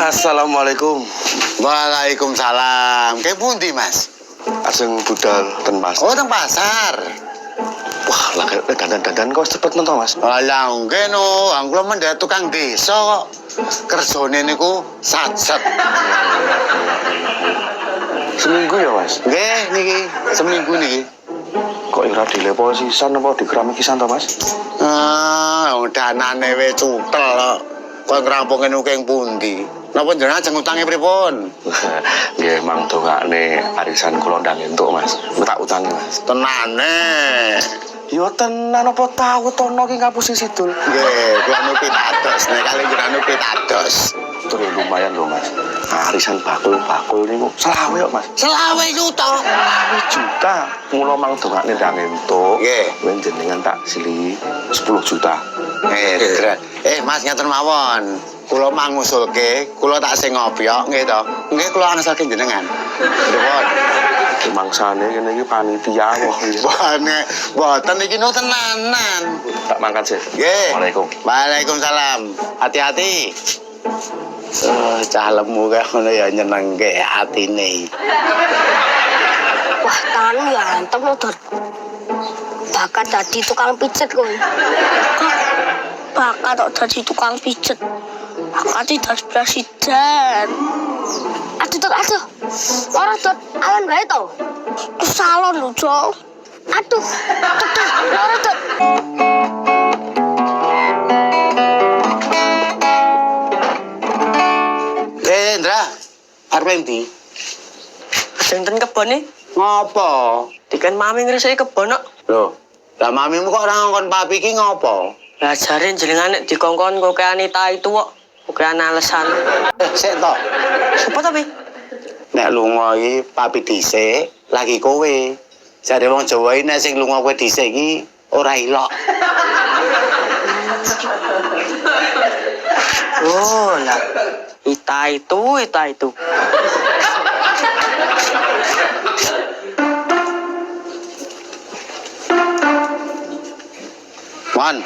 Assalamualaikum. Waalaikumsalam. Kayak pundi, Mas? Aseng budal ten pasar. Oh, teng pasar. Wah, lagi dandan-dandan kok cepet nonton, Mas. Alah, nggih no, angkula mendhet tukang desa kok. Kersone niku satset. Seminggu ya, Mas? Nggih, niki seminggu niki. Kok ora dilepo sisan apa dikeramik kisan to, Mas? Danane wis cutel kok. Kok ngrampunge nuking pundi? Napa jenengan ajeng utange pripun? Nggih, mang dongakne arisan kula ndang entuk, Mas. Tak utangi, Mas. Tenane. Ya tenan apa tau tono ki ngapusi sidul. Nggih, kula nupi tados, nek kali jenengan nupi tados. Tur lumayan lho, Mas. Arisan bakul niku selawe kok, Mas. Selawe juta. 20 juta. Mula mang dongakne ndang entuk. Nggih. Wen jenengan tak sili 10 juta. Mas ngaten mawon. Kula mangusulke, kula tak sing ngobyok nggih to. Nggih kula ngasalke jenengan. Nuwun. Mangsane kene iki panitia kok. Boten iki no tenanan. Tak mangkat sih. Nggih. Waalaikumsalam. Waalaikumsalam. Hati-hati. Cah lemu kaya ngono ya nyenengke atine. Wah, tanganmu ya antem lho, Dot. Bakat dadi tukang pijet kowe. Bakat kok dadi tukang pijet. Bakat dadi presiden. Aduh, Dot, aduh. Ora, Dot, awan bae to. Salon lho, Jo. Aduh, Dot, ora, Dot. Indra, arep endi? Senten kebon nih, Ngopo? dikan mami ngresiki kebon kok. Lho, lah mamimu kok ora ngongkon papi ki ngopo? Lah jare jenengan nek dikongkon kowe Anita itu kok bukan alasan. Sik to. Sopo to, Pi? Nek lunga iki papi dhisik, lagi kowe. Jare wong Jawa iki nek sing lunga kowe dhisik iki ora ilok. Oh, lah. Ita itu. Wan.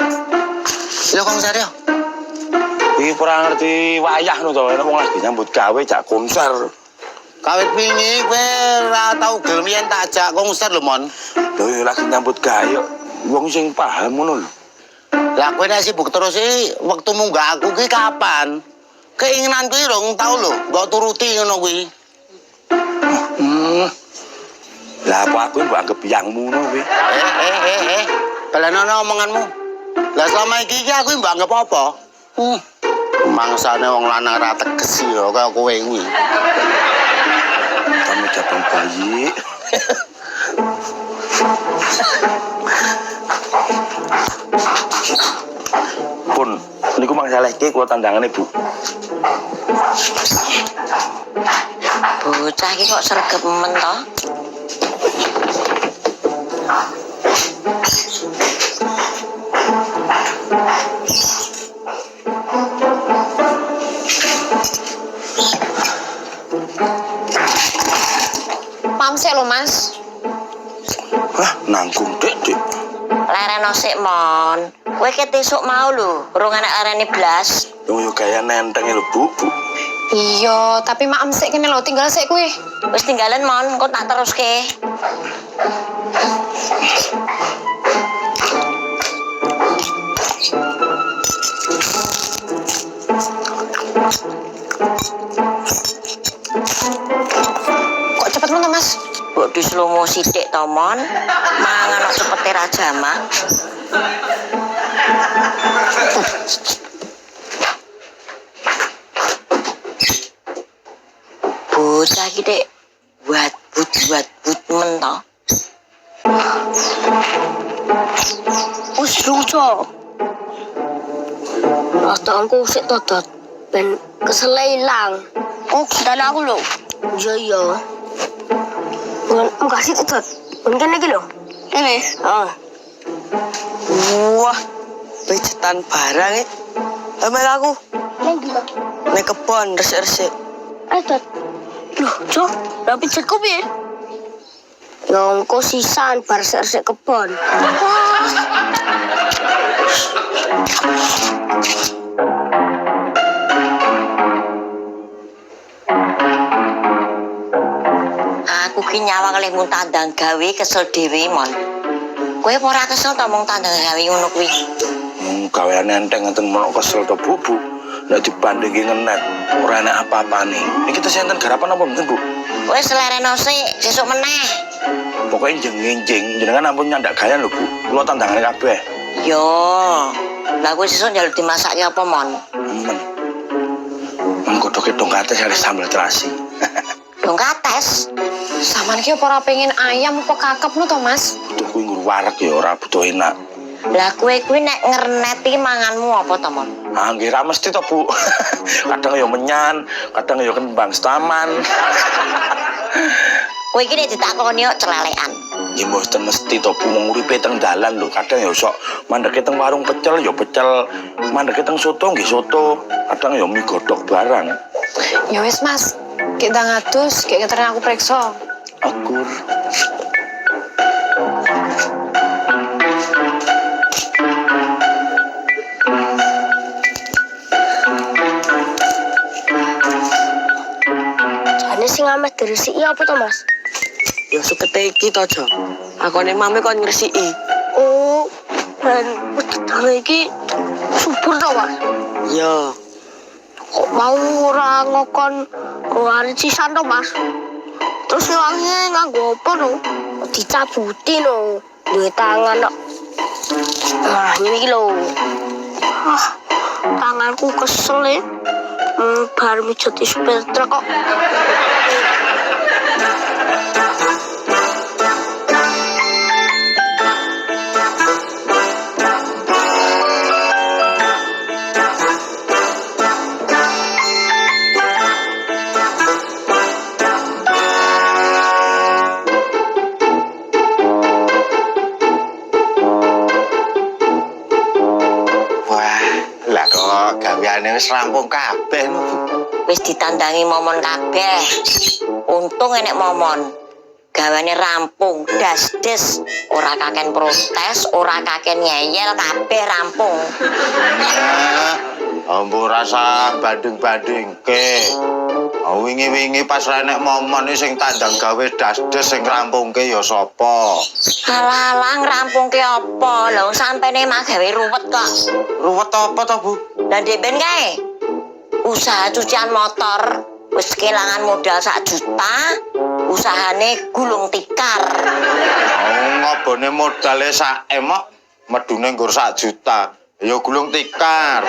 Yo konser yo. Iki ora ngerti wayah no to, nek wong lagi nyambut gawe jak konser. Kawit wingi kowe ora tau gelem yen tak ajak konser lho, Mon. Lho lagi nyambut gawe wong sing paham ngono lho. Lah kowe nek sibuk terus iki wektu munggah aku ki kapan? Keinginanku iki rong tau lho, mbok turuti ngono kuwi. Lah apa aku mbok anggap yangmu ngono kowe. Balenono omonganmu. Lah selama iki aku mbok anggap apa? Mangsane wong lanang ra teges ya kaya kowe kuwi. Kamu jabang bayi. Pun niku masalah iki kula tandangane, Bu. Bocah iki kok sregep men to? Mamsek lho, Mas. Hah, nanggung Dek. Lereno sik mon. Kowe ket esuk mau lho, urung enek arene blas. Yo gaya nentenge lho, Bu. Iya, tapi maem sik kene lho, tinggal sik kowe. Wis tinggalan mon, kok tak teruske. Kok cepet men, Mas? Mbok di slow-mo sithik to mon. Mangan kok cepete ra jamak. Bocah iki Dik, buat men to. Wis lucu. Rastaanku sik to, Dot. Ben kesel ilang. Oh, dan aku lho. Iya. Enggak sih, Dot. Mungkin lagi lho. Ini. Oh. Wah, pijetan barang iki. Amel aku Lagi lho. nek kebon resik-resik. Dot. Loh, Jo, lha pijetku piye? Nongko sisan bar resik kebon. ki nyawa kalih mung tandang gawe kesel dhewe mon. Kowe ora kesel ta mung tandang gawe ngono kuwi? Gawean enteng ngeten mau kesel to Bu. Nek dibandingke ngenet ora enak apa-apane. Niki kita senten garapan apa mboten Bu? Kowe selereno sik, sesuk meneh. Pokoknya jeneng-jeneng jenengan ampun nyandak gayan lho Bu. Kula tandangane kabeh. Yo. Lah kowe sesuk njaluk dimasake apa mon? Menggodhoke dongkate sare sambal terasi. Dong kates. Saman ki ora pengen ayam apa kakep no to, Mas? Butuh kuwi nggur wareg ya ora butuh enak. Lah kowe kuwi nek ngerneti manganmu apa to mon? Ah nggih ra mesti to Bu. Kadang ya menyan, kadang ya kembang staman. Kowe iki nek ditakoni kok celelekan. Ya mboten mesti to Bu wong uripe teng dalan lho. Kadang ya sok mandeke teng warung pecel ya pecel, mandeke teng soto nggih soto. Kadang ya mie godhog barang. Ya wis, Mas. Kita ngatus, kayak ngeterin aku periksa. Akur. Jane sing amet diresiki apa to, Mas? Ya sekete iki to, Jo. Akone mame kon ngresiki. Oh, dan petang iki subur to, Mas? Ya, Kok mau ora ngokon ngeluarin sisan to, Mas? Terus wangi nganggo apa no? Dicabuti no. Duwe tangan kok. Nah, ini lho. Tanganku kesel ya. Bar mijot di supir truk kok. Lah kok gaweane wis rampung kabeh lho. Wis ditandangi momon kabeh. Untung enek momon. Gawane rampung, das-des, ora kaken protes, ora kaken ngeyel, kabeh rampung. Ambo rasa banding-bandingke. Wingi-wingi pas renek momon sing tandang gawe das-des sing rampungke ya sapa? Halah ngrampungke apa? Lah wong sampene mah gawe ruwet kok. Ruwet apa to, Bu? Lah ndek ben kae. Usaha cucian motor wis kelangan modal 1 juta, usahane gulung tikar. Ngobone modale sak emok, medune nggur 1 juta. Ya gulung tikar.